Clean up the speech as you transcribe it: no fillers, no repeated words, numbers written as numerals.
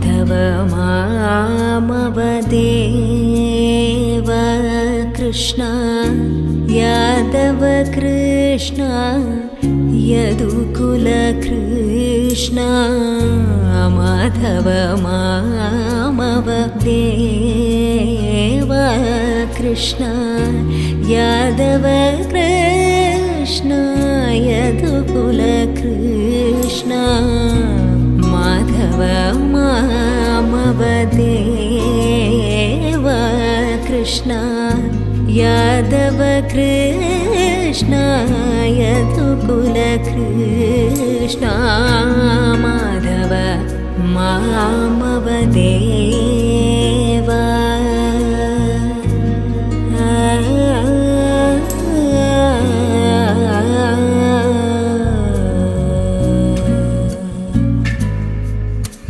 माधव मामव देव कृष्ण यादव कृष्ण यदुकुल कृष्ण माधव मामव देव कृष्ण यादव कृष्ण यदुकुल कृष्ण माधव मामव देव कृष्ण यादव कृष्ण यदुकुल कृष्ण माधव मामव देव